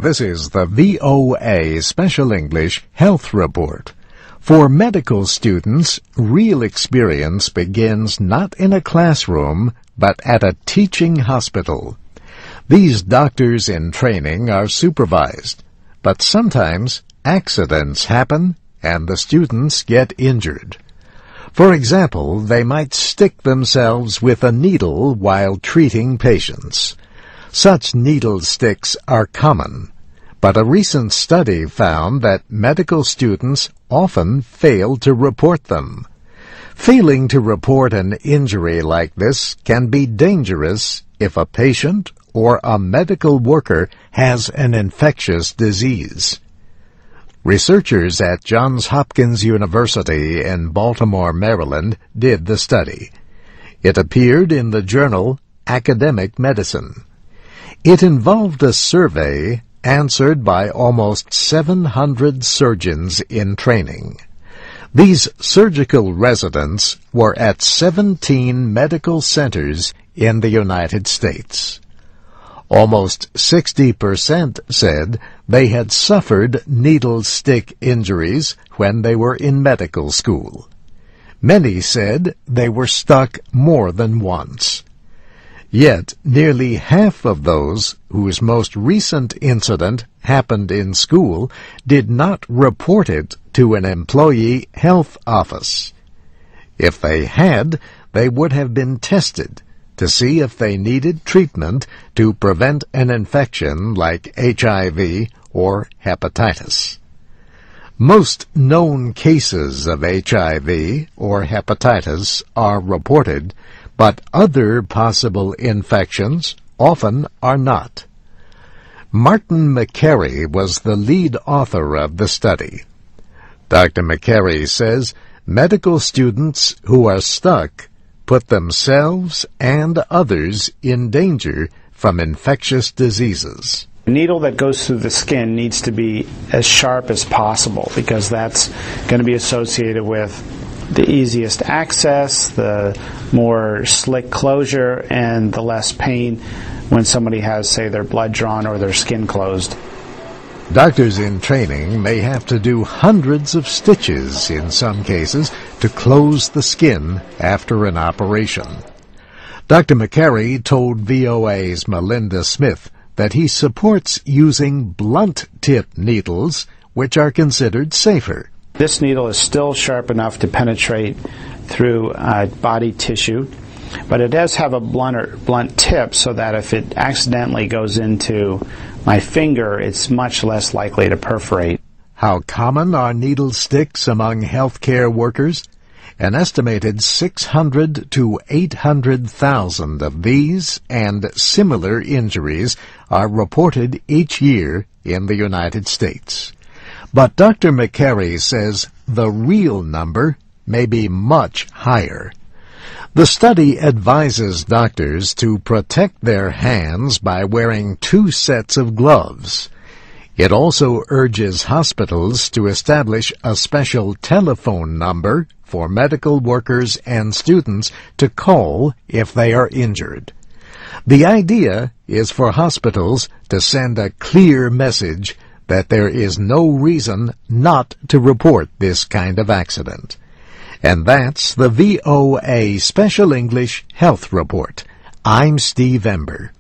This is the VOA Special English Health Report. For medical students, real experience begins not in a classroom, but at a teaching hospital. These doctors in training are supervised, but sometimes accidents happen and the students get injured. For example, they might stick themselves with a needle while treating patients. Such needle sticks are common, but a recent study found that medical students often fail to report them. Failing to report an injury like this can be dangerous if a patient or a medical worker has an infectious disease. Researchers at Johns Hopkins University in Baltimore, Maryland, did the study. It appeared in the journal Academic Medicine. It involved a survey answered by almost 700 surgeons in training. These surgical residents were at 17 medical centers in the United States. Almost 60% said they had suffered needle stick injuries when they were in medical school. Many said they were stuck more than once. Yet, nearly half of those whose most recent incident happened in school did not report it to an employee health office. If they had, they would have been tested to see if they needed treatment to prevent an infection like HIV or hepatitis. Most known cases of HIV or hepatitis are reported, but other possible infections often are not. Martin McCary was the lead author of the study. Dr. McCary says medical students who are stuck put themselves and others in danger from infectious diseases. The needle that goes through the skin needs to be as sharp as possible because that's going to be associated with the easiest access, the more slick closure, and the less pain when somebody has, say, their blood drawn or their skin closed. Doctors in training may have to do hundreds of stitches in some cases to close the skin after an operation. Dr. McCary told VOA's Melinda Smith that he supports using blunt-tip needles, which are considered safer. This needle is still sharp enough to penetrate through body tissue, but it does have a blunt tip so that if it accidentally goes into my finger, it's much less likely to perforate. How common are needle sticks among healthcare workers? An estimated 600 to 800,000 of these and similar injuries are reported each year in the United States. But Dr. McCary says the real number may be much higher. The study advises doctors to protect their hands by wearing 2 sets of gloves. It also urges hospitals to establish a special telephone number for medical workers and students to call if they are injured. The idea is for hospitals to send a clear message that there is no reason not to report this kind of accident. And that's the VOA Special English Health Report. I'm Steve Ember.